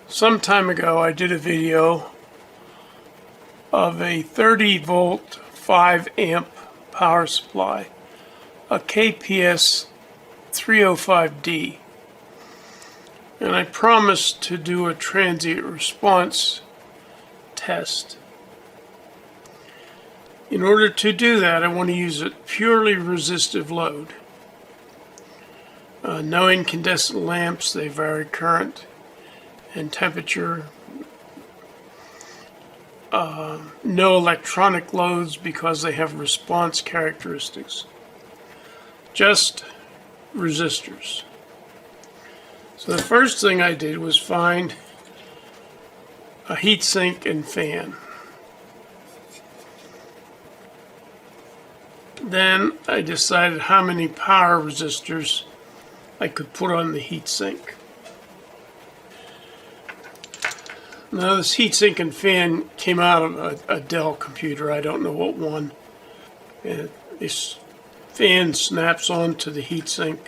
Some time ago I did a video of a 30 volt 5 amp power supply, a KPS 305D, and I promised to do a transient response test. In order to do that, I want to use a purely resistive load. No incandescent lamps, they vary current and temperature. No electronic loads because they have response characteristics. Just resistors. So the first thing I did was find a heatsink and fan. Then I decided how many power resistors I could put on the heatsink. Now this heatsink and fan came out of a Dell computer. I don't know what one. And this fan snaps onto the heatsink.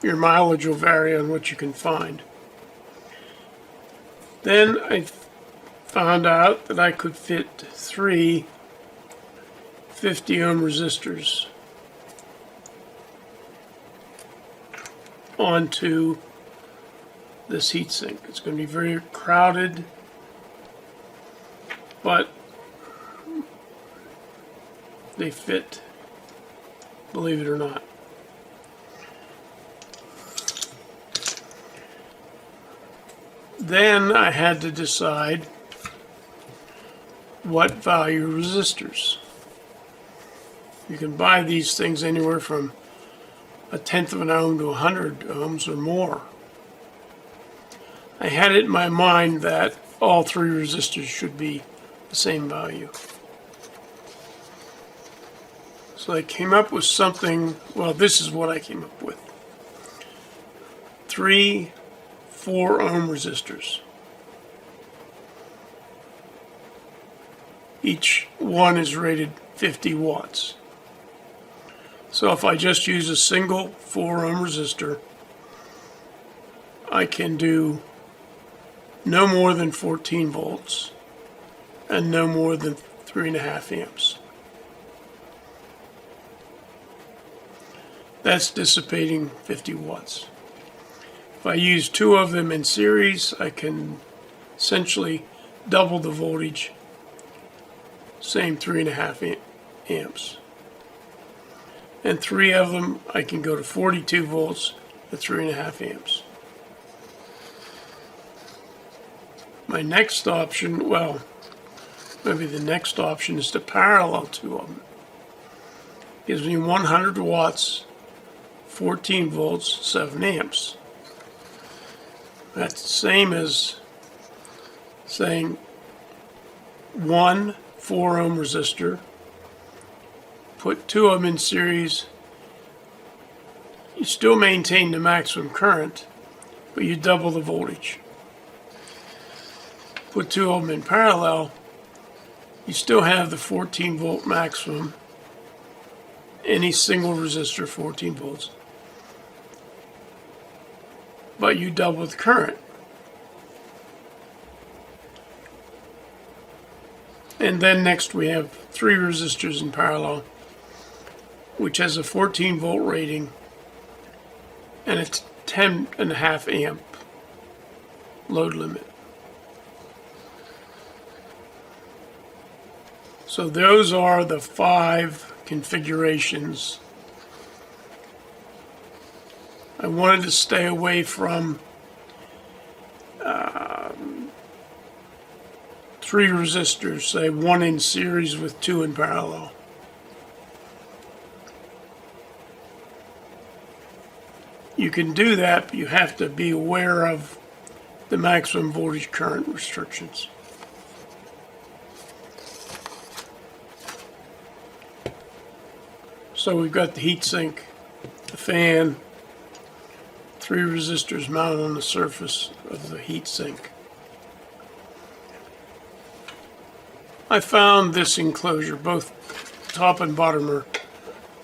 Your mileage will vary on what you can find. Then I found out that I could fit 3 50 ohm resistors onto this heatsink. It's going to be very crowded, but they fit, believe it or not. Then I had to decide what value resistors. You can buy these things anywhere from 1/10 of an ohm to 100 ohms or more. I had it in my mind that all 3 resistors should be the same value. So I came up with something, well, this is what I came up with. 3 4 ohm resistors. Each one is rated 50 watts. So if I just use a single 4 ohm resistor, I can do no more than 14 volts and no more than 3.5 amps. That's dissipating 50 watts. If I use 2 of them in series, I can essentially double the voltage, same 3.5 amps. And 3 of them, I can go to 42 volts at 3.5 amps. My next option, well, maybe the next option is to parallel 2 of them. Gives me 100 watts, 14 volts, 7 amps. That's the same as saying 1 4 ohm resistor, put 2 of them in series. You still maintain the maximum current, but you double the voltage. Put 2 of them in parallel, you still have the 14 volt maximum. Any single resistor, 14 volts. But you double the current. And then next we have 3 resistors in parallel, which has a 14 volt rating and it's 10.5 amp load limit. So those are the 5 configurations. I wanted to stay away from 3 resistors, say 1 in series with 2 in parallel. You can do that, but you have to be aware of the maximum voltage current restrictions. So we've got the heatsink, the fan, 3 resistors mounted on the surface of the heatsink. I found this enclosure, both top and bottom are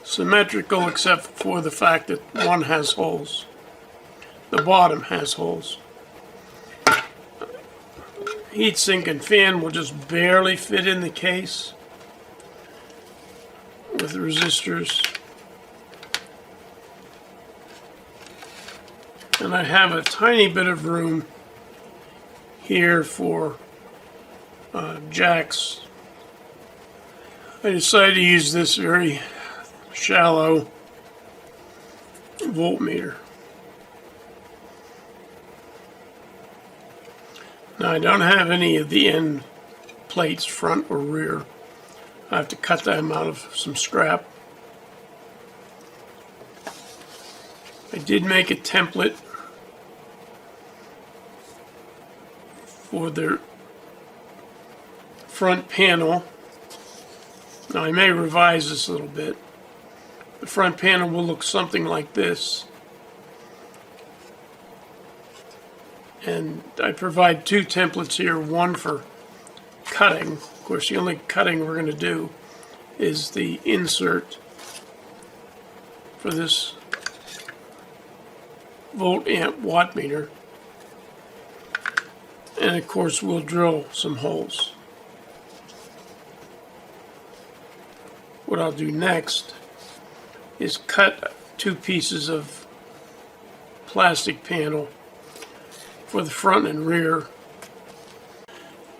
symmetrical except for the fact that one has holes. The bottom has holes. Heatsink and fan will just barely fit in the case with the resistors. And I have a tiny bit of room here for jacks. I decided to use this very shallow voltmeter. Now I don't have any of the end plates, front or rear. I have to cut them out of some scrap. I did make a template for the front panel. Now I may revise this a little bit. The front panel will look something like this. And I provide two templates here, one for cutting. Of course, the only cutting we're going to do is the insert for this volt amp watt meter. And of course, we'll drill some holes. What I'll do next is cut two pieces of plastic panel for the front and rear.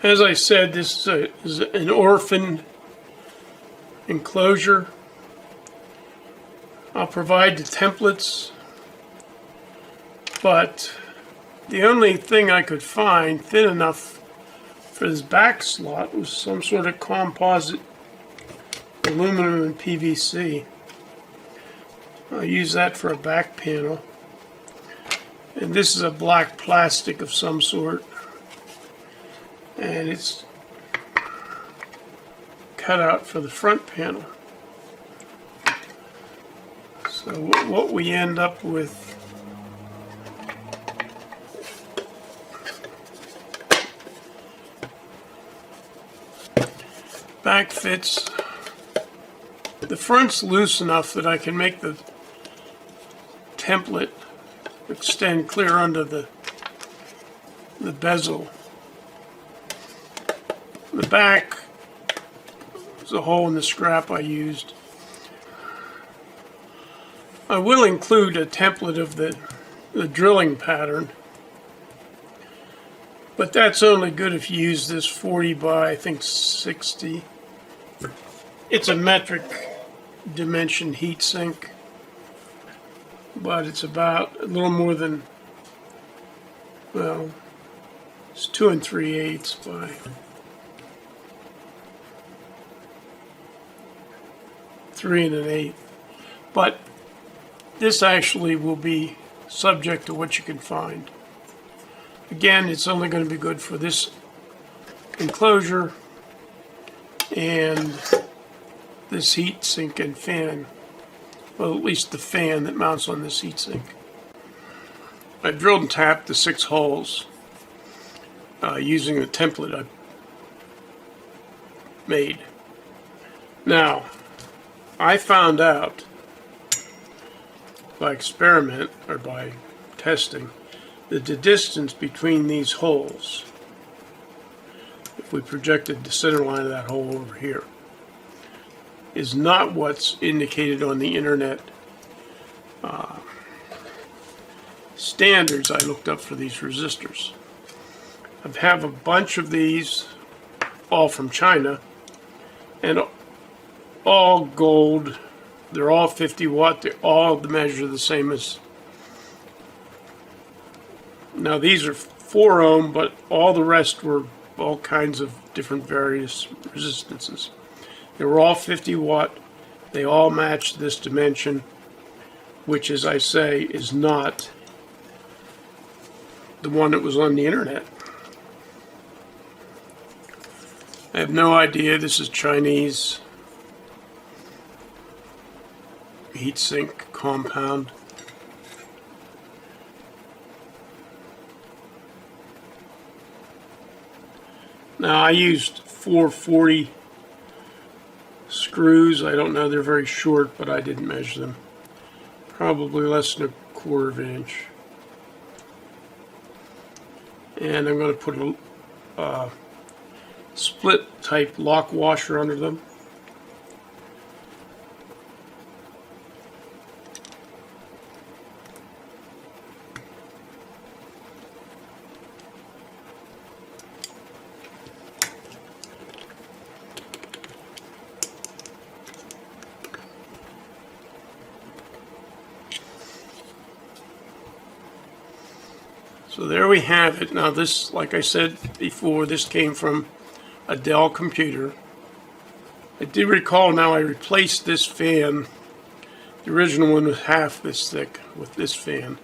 As I said, this is an orphan enclosure. I'll provide the templates, but the only thing I could find thin enough for this back slot was some sort of composite aluminum and PVC. I'll use that for a back panel. And this is a black plastic of some sort. And it's cut out for the front panel. So what we end up with back fits. The front's loose enough that I can make the template extend clear under the bezel. The back is a hole in the scrap I used. I will include a template of the drilling pattern, but that's only good if you use this 40 by I think 60. It's a metric dimension heat sink, but it's about a little more than, well, it's 2 3/8 by 3 1/8. But this actually will be subject to what you can find. Again, it's only going to be good for this enclosure and this heat sink and fan. Well, at least the fan that mounts on this heat sink. I drilled and tapped the 6 holes using the template I made. Now, I found out by experiment or by testing that the distance between these holes, if we projected the center line of that hole over here, is not what's indicated on the internet standards I looked up for these resistors. I have a bunch of these, all from China, and all gold. They're all 50 watt. They all measure the same as. Now these are 4 ohm, but all the rest were all kinds of different various resistances. They were all 50 watt. They all match this dimension, which, as I say, is not the one that was on the internet. I have no idea. This is Chinese heatsink compound. Now I used 440 screws. I don't know, they're very short, but I didn't measure them. Probably less than 1/4 of an inch. And I'm going to put a split type lock washer under them. So there we have it. Now this, like I said before, this came from a Dell computer. I did recall now I replaced this fan. The original one was half this thick with this fan.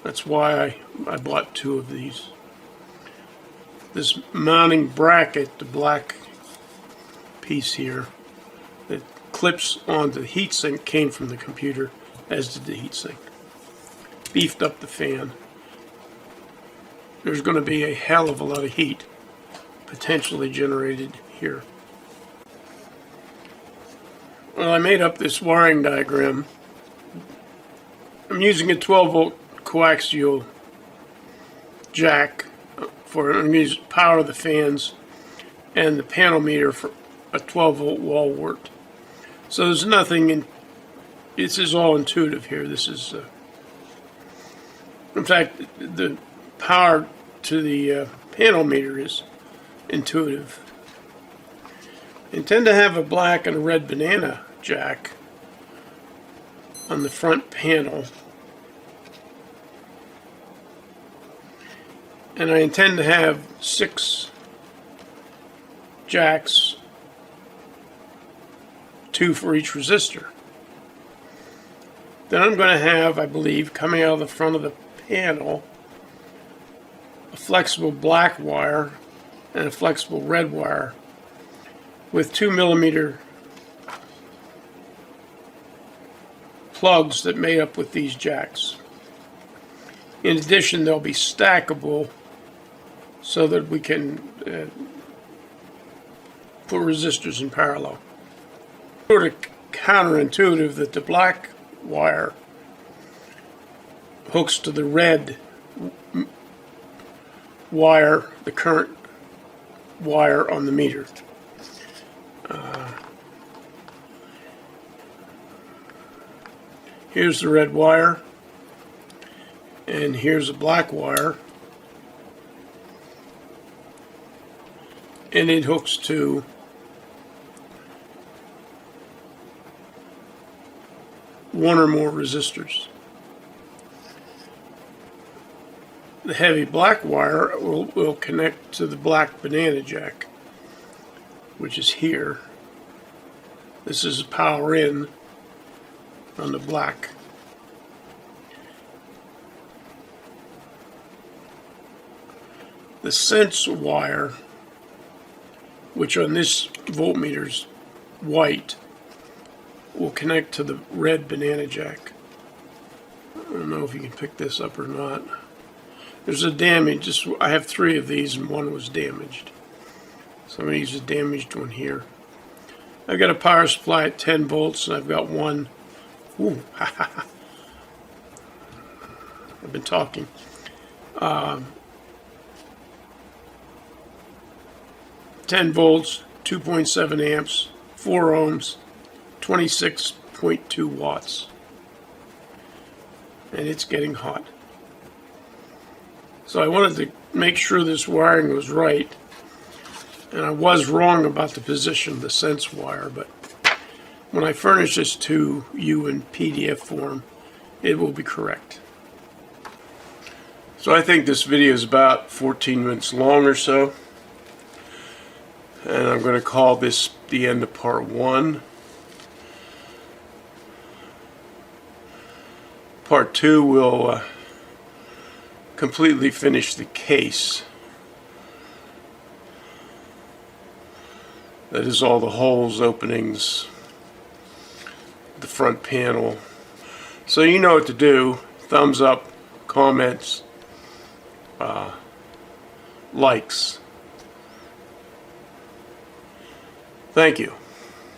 That's why I bought 2 of these. This mounting bracket, the black piece here, that clips onto the heatsink came from the computer, as did the heatsink. Beefed up the fan. There's going to be a hell of a lot of heat potentially generated here. Well, I made up this wiring diagram. I'm using a 12-volt coaxial jack for I'm going to use power of the fans and the panel meter for a 12-volt wall wart. So there's nothing in. This is all intuitive here. This is. In fact, the power to the panel meter is intuitive. I intend to have a black and a red banana jack on the front panel. And I intend to have 6 jacks, 2 for each resistor. Then I'm going to have, I believe, coming out of the front of the panel, a flexible black wire and a flexible red wire with 2mm plugs that made up with these jacks. In addition, they'll be stackable so that we can put resistors in parallel. Sort of counterintuitive that the black wire hooks to the red wire, the current wire on the meter. Here's the red wire, and here's a black wire, and it hooks to one or more resistors. The heavy black wire will connect to the black banana jack, which is here. This is power in on the black. The sense wire, which on this voltmeter's white, will connect to the red banana jack. I don't know if you can pick this up or not. There's a damage. I have 3 of these and 1 was damaged. So I'm going to use a damaged one here. I've got a power supply at 10 volts and I've got one. Ooh, I've been talking. 10 volts, 2.7 amps, 4 ohms, 26.2 watts. And it's getting hot. So I wanted to make sure this wiring was right. And I was wrong about the position of the sense wire, but when I furnish this to you in PDF form, it will be correct. So I think this video is about 14 minutes long or so. And I'm going to call this the end of part 1. Part 2 will completely finish the case. That is all the holes, openings, the front panel. So you know what to do. Thumbs up, comments, likes. Thank you.